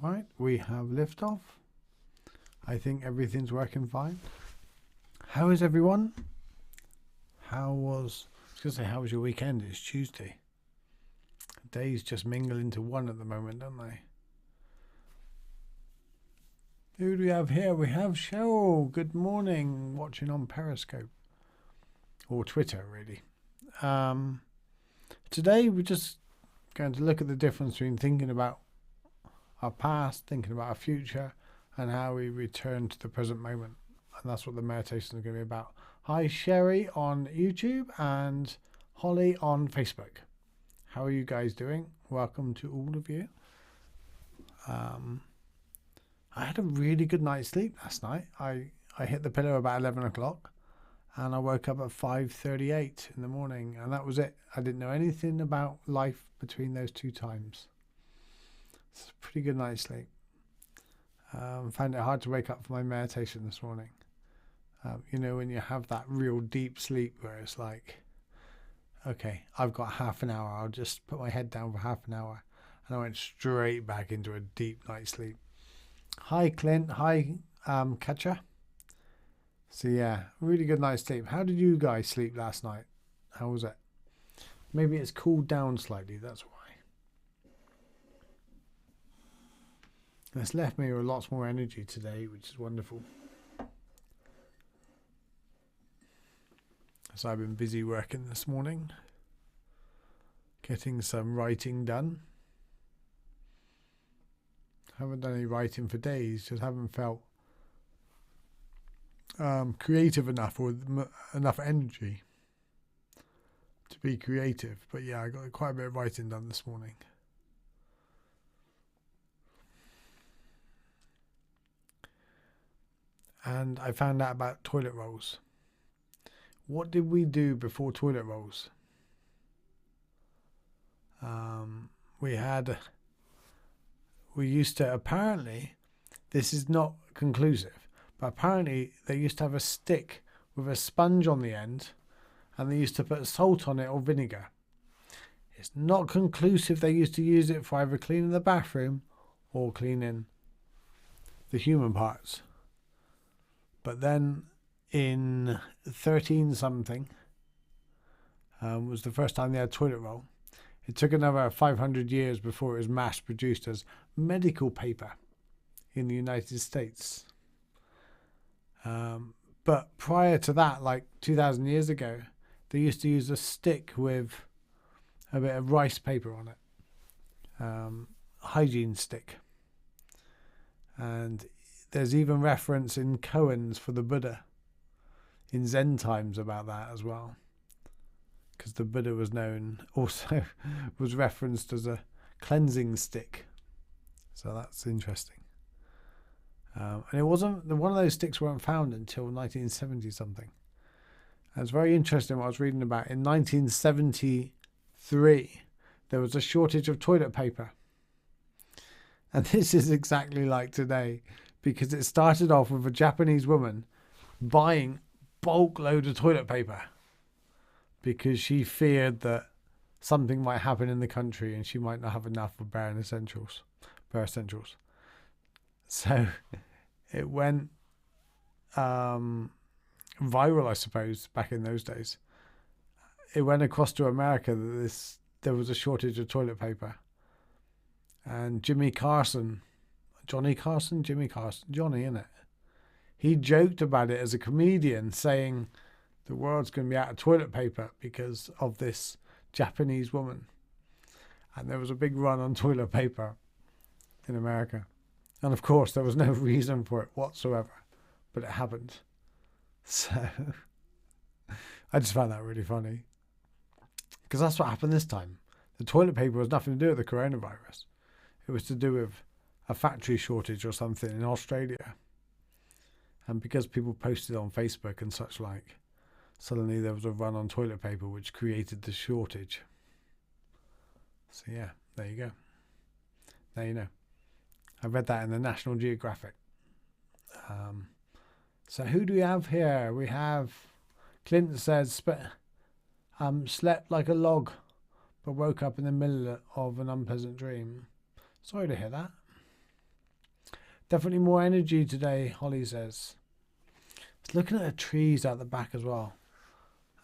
Right, we have liftoff. I think everything's working fine. How is everyone? I was going to say, how was your weekend? It's Tuesday. Days just mingle into one at the moment, don't they? Who do we have here? We have Cheryl. Good morning. Watching on Periscope. Or Twitter, really. Today we're just going to look at the difference between thinking about our past, thinking about our future, and how we return to the present moment. And that's what the meditation is going to be about. Hi, Sherry on YouTube and Holly on Facebook. How are you guys doing? Welcome to all of you. I had a really good night's sleep last night. I hit the pillow about 11 o'clock and I woke up at 5:38 in the morning, and that was it. I didn't know anything about life between those two times. It's a pretty good night's sleep. Found it hard to wake up for my meditation this morning. When you have that real deep sleep where it's like, okay, I've got half an hour. I'll just put my head down for half an hour. And I went straight back into a deep night's sleep. Hi, Clint. Hi, Katja. So, yeah, really good night's sleep. How did you guys sleep last night? How was it? Maybe it's cooled down slightly. That's why. It's left me with lots more energy today, which is wonderful. So I've been busy working this morning, getting some writing done. Haven't done any writing for days, just haven't felt creative enough or enough energy to be creative. But yeah, I got quite a bit of writing done this morning. And I found out about toilet rolls. What did we do before toilet rolls? We used to, apparently, this is not conclusive, but apparently they used to have a stick with a sponge on the end, and they used to put salt on it or vinegar. It's not conclusive they used to use it for either cleaning the bathroom or cleaning the human parts. But then in 13 something was the first time they had toilet roll. It took another 500 years before it was mass produced as medical paper in the United States. But prior to that, like 2,000 years ago, they used to use a stick with a bit of rice paper on it. Hygiene stick. And there's even reference in koans for the Buddha in Zen times about that as well. Because the Buddha was was referenced as a cleansing stick. So that's interesting. And it wasn't, one of those sticks weren't found until 1970 something. And it's very interesting what I was reading about. In 1973, there was a shortage of toilet paper. And this is exactly like today, because it started off with a Japanese woman buying bulk load of toilet paper because she feared that something might happen in the country and she might not have enough for bare essentials. So it went viral, I suppose, back in those days. It went across to America that there was a shortage of toilet paper. And Johnny, innit? He joked about it as a comedian, saying the world's going to be out of toilet paper because of this Japanese woman. And there was a big run on toilet paper in America. And of course, there was no reason for it whatsoever, but it happened. So I just found that really funny. Because that's what happened this time. The toilet paper was nothing to do with the coronavirus. It was to do with a factory shortage or something in Australia. And because people posted on Facebook and such like, suddenly there was a run on toilet paper which created the shortage. So yeah, there you go. Now you know. I read that in the National Geographic. So who do we have here? We have Clint says, slept like a log, but woke up in the middle of an unpleasant dream. Sorry to hear that. Definitely more energy today, Holly says. I was looking at the trees out the back as well.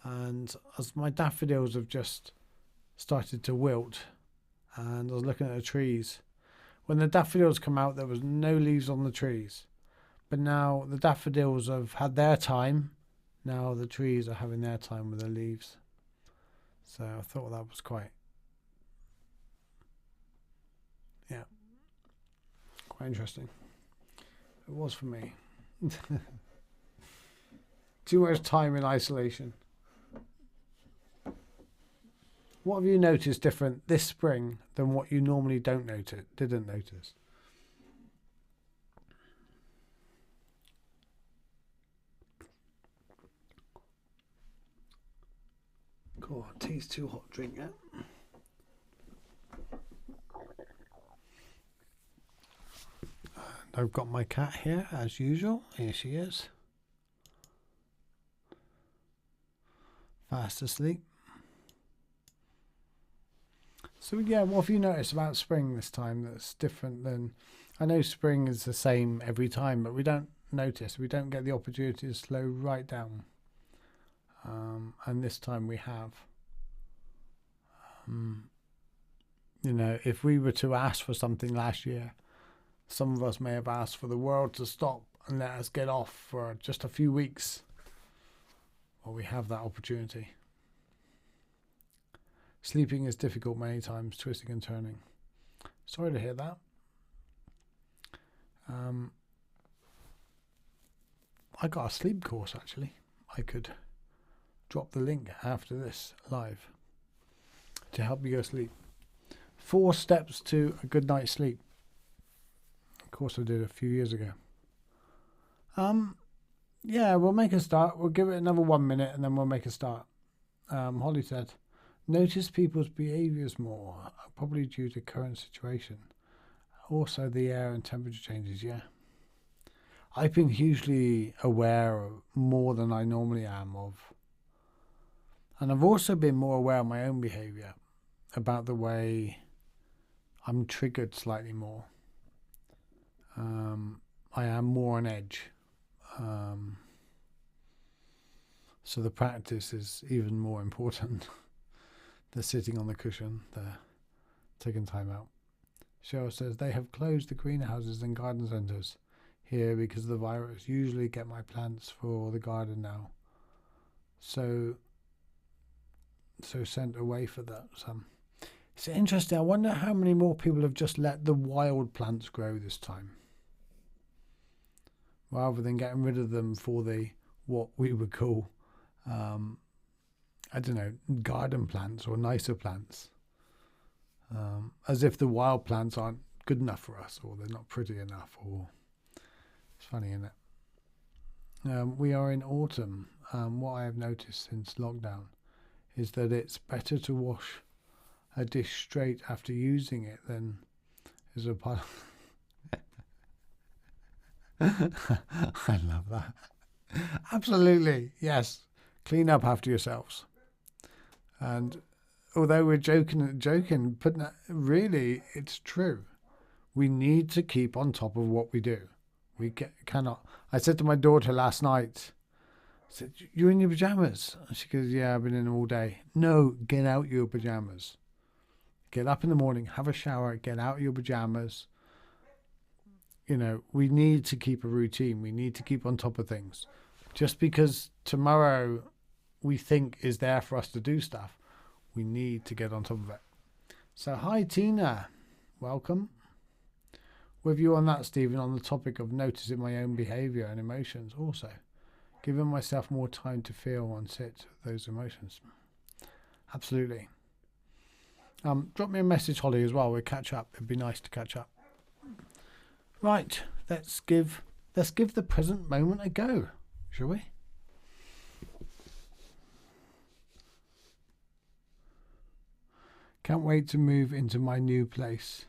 And as my daffodils have just started to wilt, and I was looking at the trees. When the daffodils come out, there was no leaves on the trees. But now the daffodils have had their time. Now the trees are having their time with the leaves. So I thought that was quite interesting. It was for me. Too much time in isolation. What have you noticed different this spring than what you normally didn't notice? Cool. Tea's too hot to drink yet. I've got my cat here as usual. Here she is. Fast asleep. So yeah, what have you noticed about spring this time that's different than... I know spring is the same every time, but we don't notice. We don't get the opportunity to slow right down. And this time we have. You know, if we were to ask for something last year, some of us may have asked for the world to stop and let us get off for just a few weeks. Well, we have that opportunity. Sleeping is difficult many times, twisting and turning. Sorry to hear that. I got a sleep course actually. I could drop the link after this live to help you go to sleep. 4 steps to a good night's sleep. Of course I did a few years ago. Yeah, we'll make a start. We'll give it another 1 minute and then we'll make a start. Holly said, notice people's behaviours more, probably due to current situation. Also the air and temperature changes, yeah. I've been hugely aware of more than I normally am of. And I've also been more aware of my own behaviour, about the way I'm triggered slightly more. I am more on edge. So the practice is even more important. The sitting on the cushion, the taking time out. Cheryl says they have closed the greenhouses and garden centres here because of the virus. Usually get my plants for the garden now. So sent away for that. It's interesting. I wonder how many more people have just let the wild plants grow this time, rather than getting rid of them for the what we would call, I don't know, garden plants or nicer plants. As if the wild plants aren't good enough for us, or they're not pretty enough, or it's funny, isn't it? We are in autumn. What I have noticed since lockdown is that it's better to wash a dish straight after using it than as a part of... I love that. Absolutely, yes. Clean up after yourselves. And although we're joking, but really, it's true. We need to keep on top of what we do. Cannot. I said to my daughter last night, I said, "You're in your pajamas?" And she goes, "Yeah, I've been in them all day." No, get out your pajamas. Get up in the morning, have a shower, get out your pajamas. You know, we need to keep a routine. We need to keep on top of things. Just because tomorrow we think is there for us to do stuff, we need to get on top of it. So hi Tina, welcome. With you on that, Stephen, on the topic of noticing my own behaviour and emotions, also giving myself more time to feel and sit with those emotions. Absolutely. Drop me a message, Holly, as well. We'll catch up. It'd be nice to catch up. Right, let's give the present moment a go, shall we? Can't wait to move into my new place.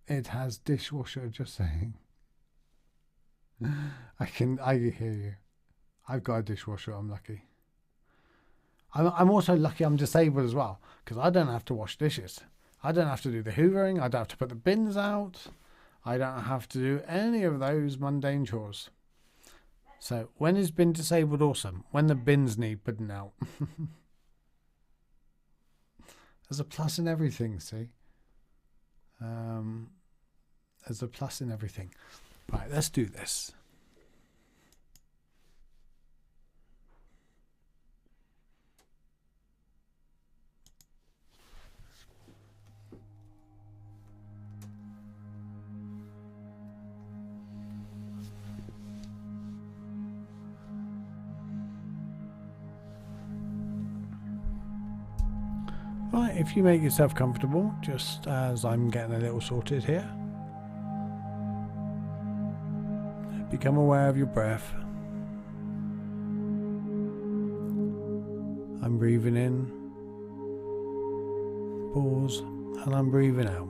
It has dishwasher, just saying. I hear you. I've got a dishwasher, I'm lucky. I'm also lucky I'm disabled as well, because I don't have to wash dishes. I don't have to do the hoovering. I don't have to put the bins out. I don't have to do any of those mundane chores. So when is bin disabled awesome? When the bins need putting out. There's a plus in everything, see? There's a plus in everything. Right, let's do this. Right, if you make yourself comfortable, just as I'm getting a little sorted here, become aware of your breath. I'm breathing in, pause, and I'm breathing out.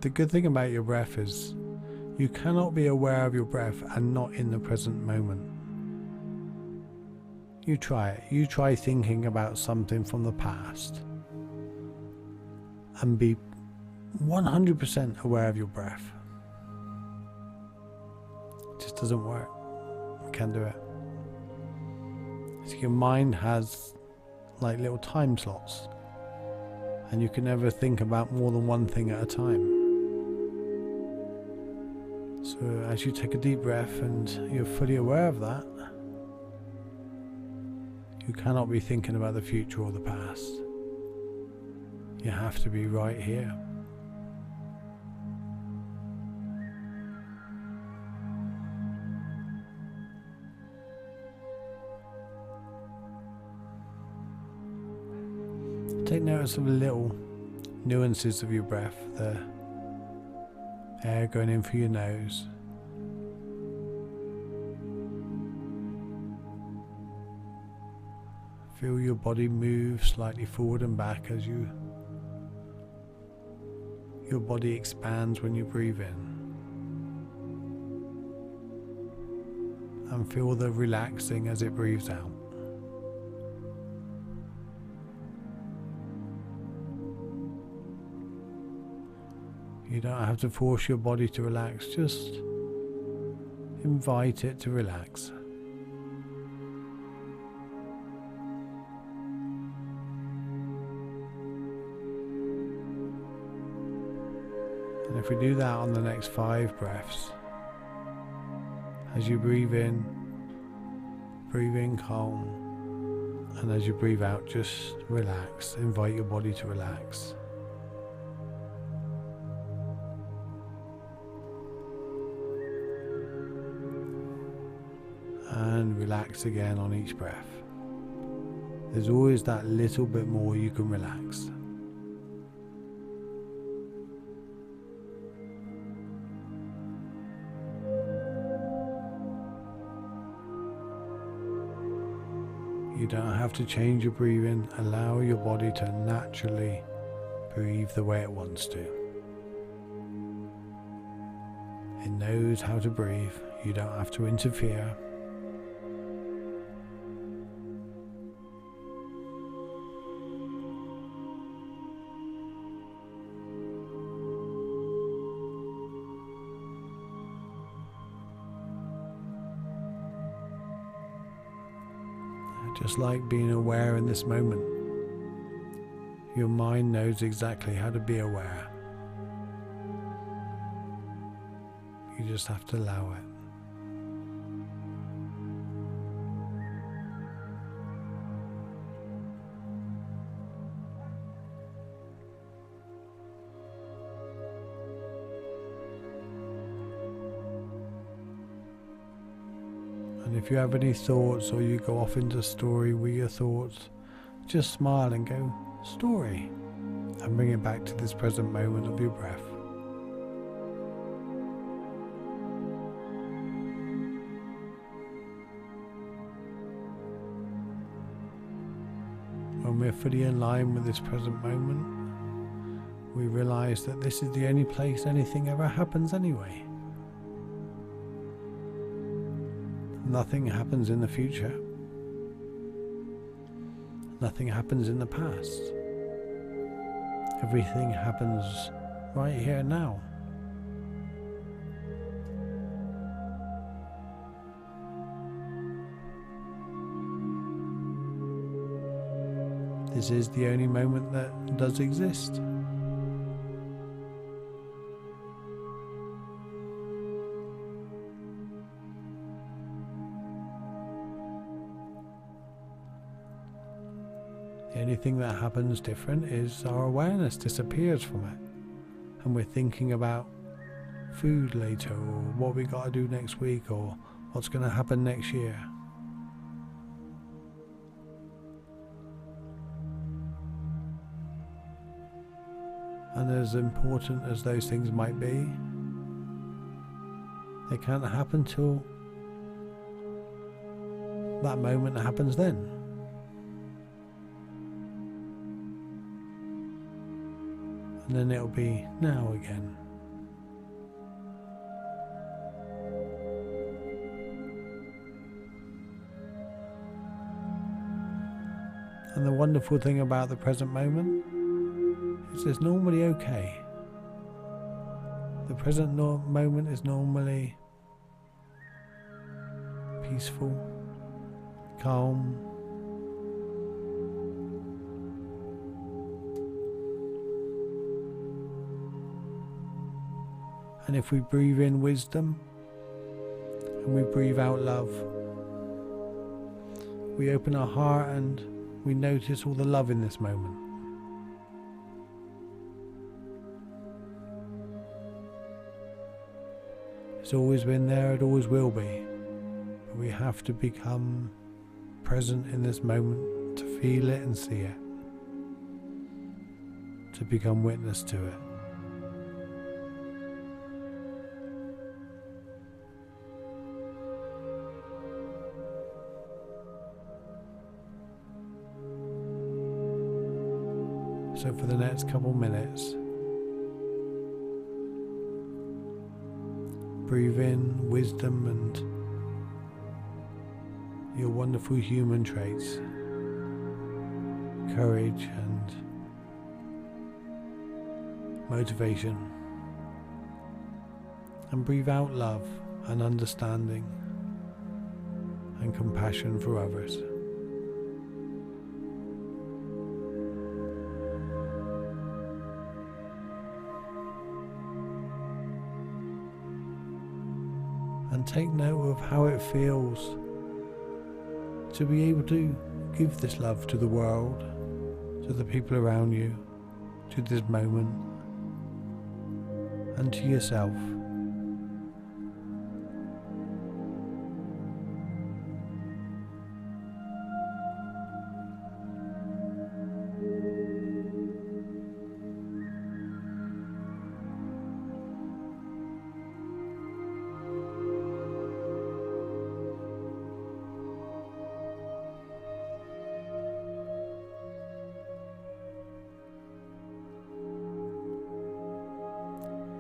The good thing about your breath is you cannot be aware of your breath and not in the present moment. You try it. You try thinking about something from the past and be 100% aware of your breath. It just doesn't work. You can't do it. So your mind has like little time slots, and you can never think about more than one thing at a time. So as you take a deep breath and you're fully aware of that, you cannot be thinking about the future or the past. You have to be right here. Take notice of the little nuances of your breath, the air going in through your nose, feel your body move slightly forward and back as your body expands when you breathe in, and feel the relaxing as it breathes out. You don't have to force your body to relax, just invite it to relax. And if we do that on the next 5 breaths, as you breathe in calm, and as you breathe out, just relax, invite your body to relax. And relax again on each breath. There's always that little bit more you can relax. You don't have to change your breathing. Allow your body to naturally breathe the way it wants to. It knows how to breathe. You don't have to interfere. Just like being aware in this moment. Your mind knows exactly how to be aware. You just have to allow it. And if you have any thoughts or you go off into story with your thoughts, just smile and go, story, and bring it back to this present moment of your breath. When we're fully in line with this present moment, we realise that this is the only place anything ever happens anyway. Nothing happens in the future. Nothing happens in the past. Everything happens right here and now. This is the only moment that does exist. The only thing that happens different is our awareness disappears from it, and we're thinking about food later, or what we got to do next week, or what's going to happen next year. And as important as those things might be, they can't happen till that moment happens then. And then it'll be now again. And the wonderful thing about the present moment is it's normally okay. The present moment is normally peaceful, calm, and if we breathe in wisdom and we breathe out love, we open our heart and we notice all the love in this moment. It's always been there, it always will be. But we have to become present in this moment to feel it and see it, to become witness to it. So for the next couple minutes, breathe in wisdom and your wonderful human traits, courage and motivation, and breathe out love and understanding and compassion for others. And take note of how it feels to be able to give this love to the world, to the people around you, to this moment, and to yourself.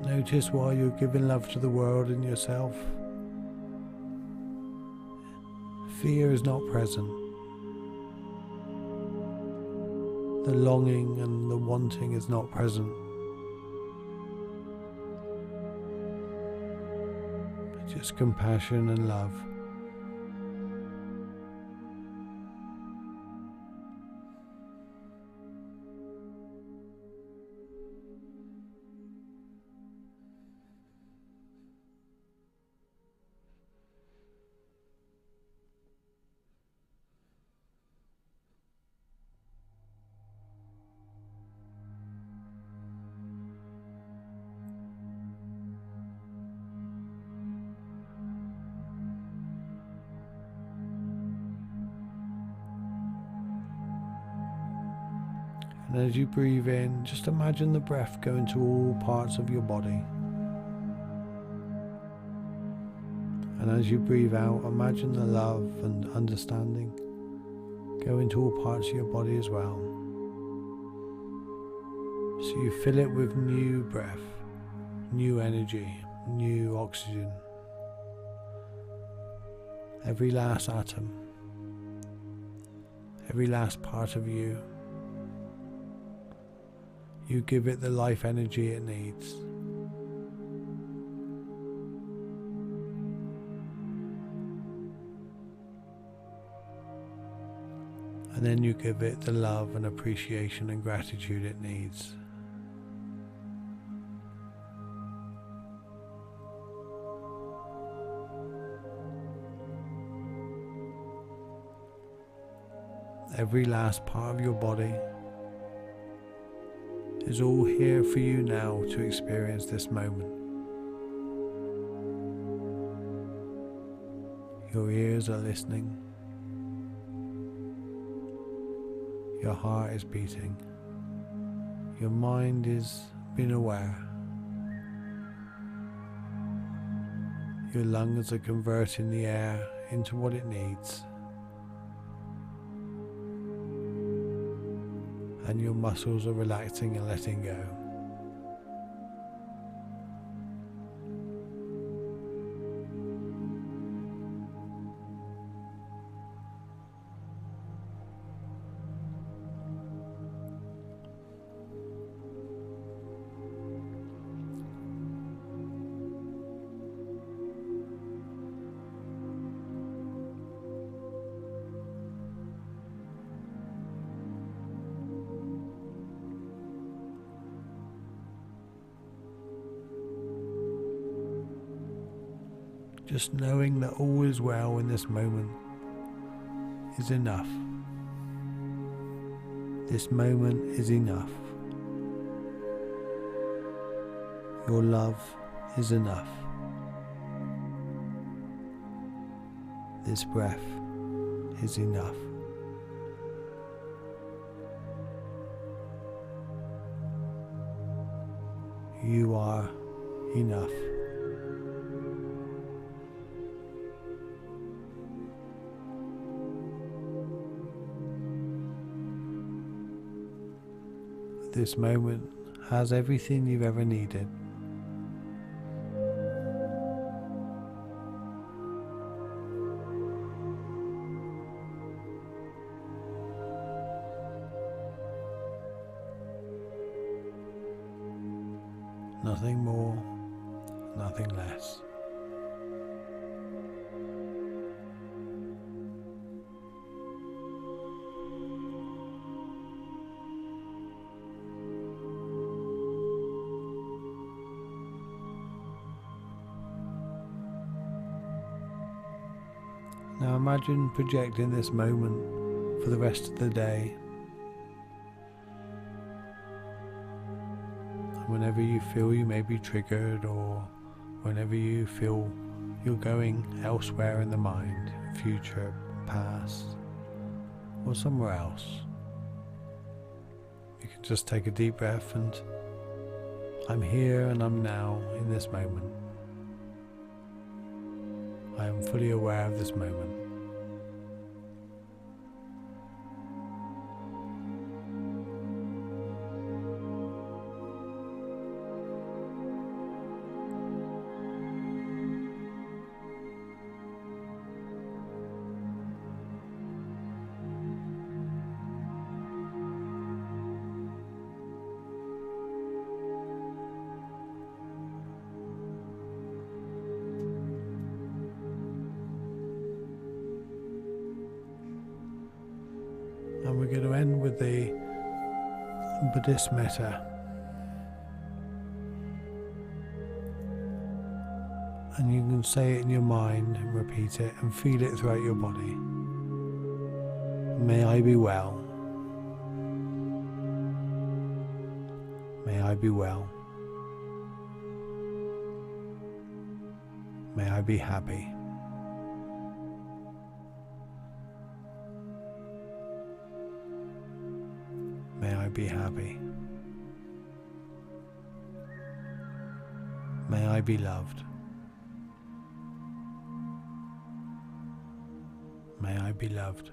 Notice while you're giving love to the world and yourself, fear is not present. The longing and the wanting is not present. Just compassion and love. And as you breathe in, just imagine the breath going to all parts of your body. And as you breathe out, imagine the love and understanding go into all parts of your body as well. So you fill it with new breath, new energy, new oxygen. Every last atom, every last part of you, you give it the life energy it needs. And then you give it the love and appreciation and gratitude it needs. Every last part of your body is all here for you now to experience this moment. Your ears are listening. Your heart is beating. Your mind is being aware. Your lungs are converting the air into what it needs. And your muscles are relaxing and letting go. Just knowing that all is well in this moment is enough. This moment is enough. Your love is enough. This breath is enough. You are enough. This moment has everything you've ever needed. Nothing more, nothing less. Now imagine projecting this moment for the rest of the day. And whenever you feel you may be triggered, or whenever you feel you're going elsewhere in the mind, future, past, or somewhere else, you can just take a deep breath and I'm here and I'm now in this moment. I am fully aware of this moment. And we're going to end with the Buddhist metta. And you can say it in your mind and repeat it and feel it throughout your body. May I be well. May I be well. May I be happy. May I be happy. May I be loved. May I be loved.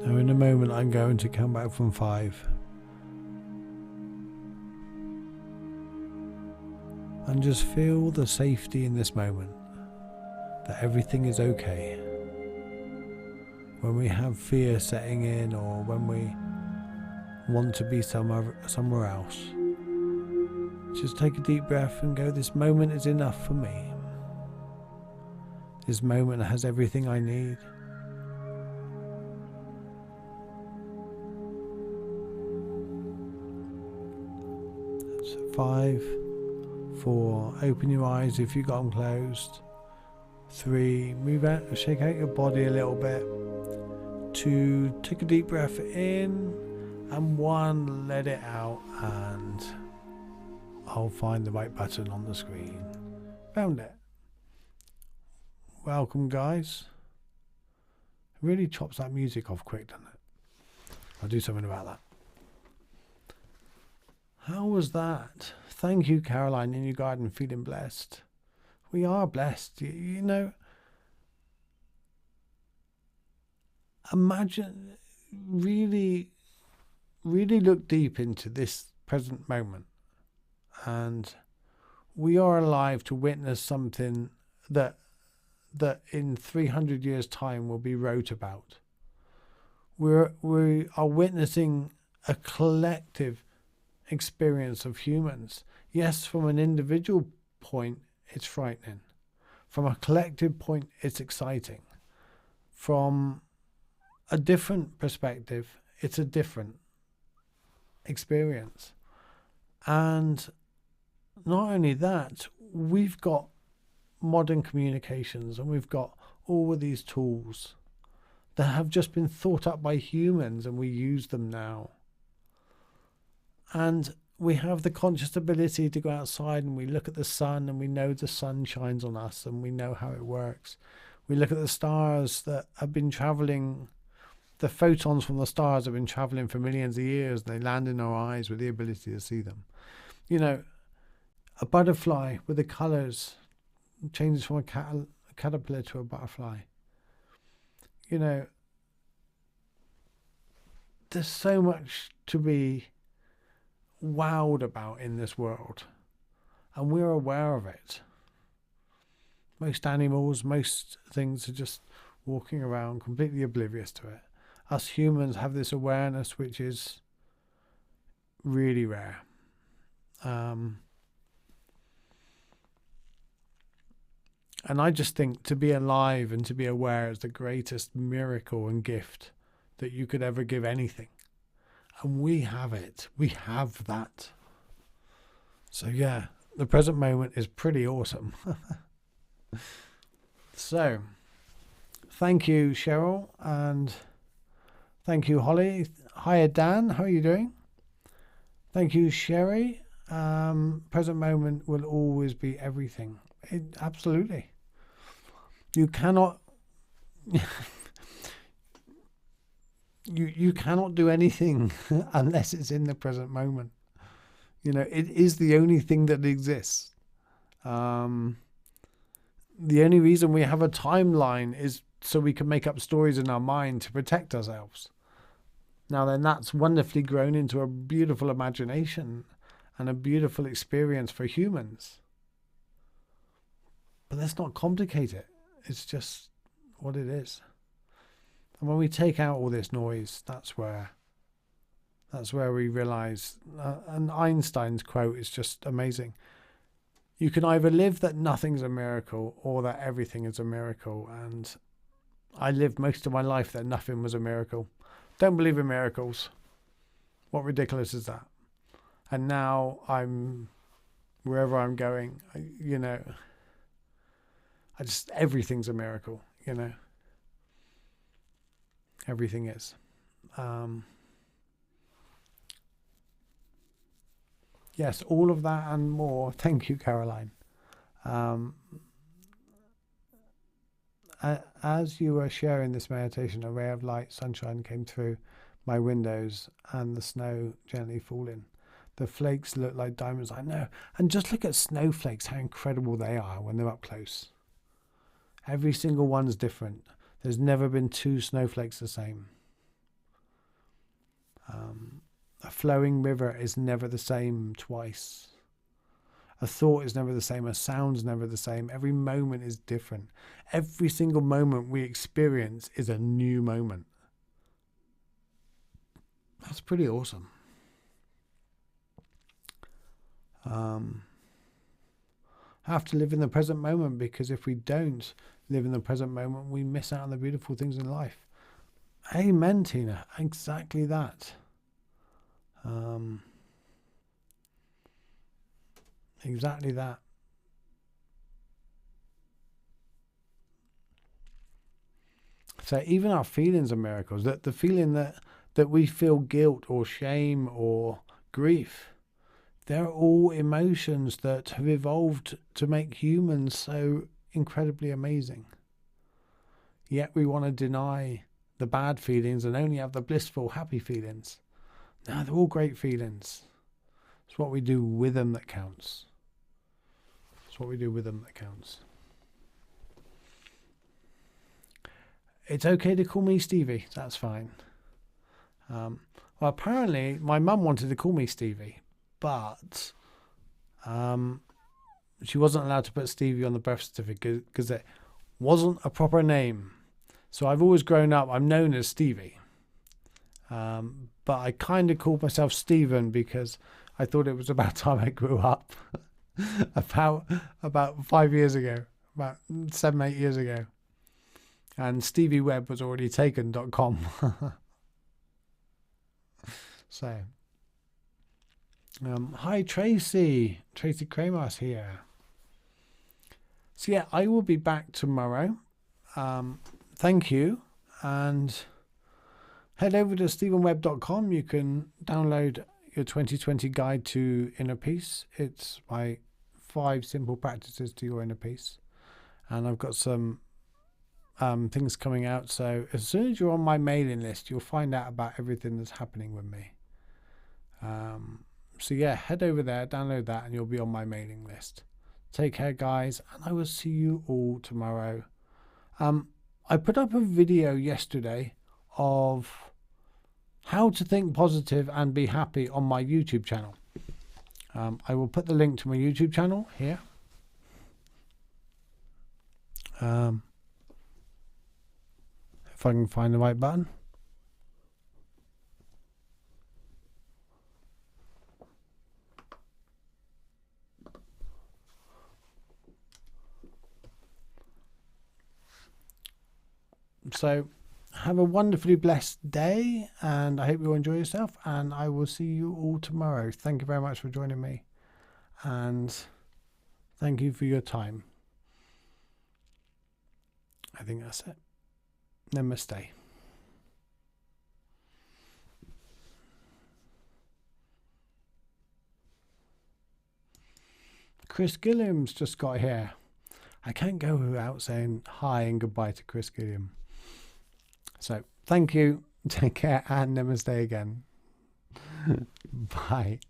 Now in a moment I'm going to come back from 5. And just feel the safety in this moment, that everything is okay. When we have fear setting in, or when we want to be somewhere else, just take a deep breath and go, this moment is enough for me. This moment has everything I need. So 5, 4, open your eyes if you've got them closed. 3, move out, shake out your body a little bit. 2, take a deep breath in. And 1, let it out, and I'll find the right button on the screen. Found it. Welcome, guys. It really chops that music off quick, doesn't it? I'll do something about that. How was that? Thank you, Caroline, in your garden, feeling blessed. We are blessed. You know, imagine, really look deep into this present moment. And we are alive to witness something that in 300 years' time will be wrote about. We are witnessing a collective experience of humans. Yes, from an individual point, it's frightening. From a collective point, it's exciting. From a different perspective, it's a different experience. And not only that, we've got modern communications, and we've got all of these tools that have just been thought up by humans, and we use them now. And we have the conscious ability to go outside and we look at the sun, and we know the sun shines on us, and we know how it works. We look at the stars that have been traveling. The photons from the stars have been traveling for millions of years. They land in our eyes with the ability to see them. You know, a butterfly with the colors changes from a caterpillar to a butterfly. You know, there's so much to be wowed about in this world, and we're aware of it. Most animals, most things are just walking around completely oblivious to it. Us humans have this awareness which is really rare. And I just think to be alive and to be aware is the greatest miracle and gift that you could ever give anything. And we have it. We have that. So yeah, the present moment is pretty awesome. So, thank you, Cheryl, and thank you, Holly. Hiya, Dan. How are you doing? Thank you, Sherry. Present moment will always be everything. Absolutely. You cannot you cannot do anything unless it's in the present moment. You know, it is the only thing that exists. The only reason we have a timeline is so we can make up stories in our mind to protect ourselves. Now then, that's wonderfully grown into a beautiful imagination and a beautiful experience for humans. But let's not complicate it. It's just what it is. And when we take out all this noise, that's where we realize, and Einstein's quote is just amazing. You can either live that nothing's a miracle or that everything is a miracle. And I lived most of my life that nothing was a miracle. Don't believe in miracles. What ridiculous is that? And now I'm wherever I'm going, everything's a miracle, Everything is. Yes, all of that and more. Thank you, Caroline. As you were sharing this meditation, a ray of light, sunshine came through my windows and the snow gently falling. The flakes look like diamonds, I know. And just look at snowflakes, how incredible they are when they're up close. Every single one's different. There's never been two snowflakes the same. A flowing river is never the same twice. A thought is never the same. A sound's never the same. Every moment is different. Every single moment we experience is a new moment. That's pretty awesome. Have to live in the present moment, because if we don't live in the present moment, we miss out on the beautiful things in life. Amen, Tina. Exactly that. Exactly that. So even our feelings are miracles. That the feeling that we feel guilt or shame or grief, they're all emotions that have evolved to make humans so incredibly amazing. Yet we want to deny the bad feelings and only have the blissful, happy feelings. No, they're all great feelings. It's what we do with them that counts. It's what we do with them that counts. It's okay to call me Stevie. That's fine. Well, apparently my mum wanted to call me Stevie, but she wasn't allowed to put Stevie on the birth certificate because it wasn't a proper name. So I've always grown up, I'm known as Stevie. But I kind of called myself Stephen because I thought it was about time I grew up. about 5 years ago, about 7-8 years ago. And Stevie Webb was already taken.com. So, hi Tracy Kramos here. So yeah, I will be back tomorrow. Thank you, and head over to stephenwebb.com. You can download your 2020 guide to inner peace. It's my 5 simple practices to your inner peace, and I've got some things coming out. So as soon as you're on my mailing list, you'll find out about everything that's happening with me. So yeah, head over there, download that, and you'll be on my mailing list. Take care, guys, and I will see you all tomorrow. I put up a video yesterday of how to think positive and be happy on my YouTube channel. I will put the link to my YouTube channel here. If I can find the right button. So have a wonderfully blessed day, and I hope you all enjoy yourself, and I will see you all tomorrow. Thank you very much for joining me, and thank you for your time. I think that's it. Namaste. Chris Gilliam's just got here. I can't go without saying hi and goodbye to Chris Gilliam. So thank you, take care, and namaste again. Bye.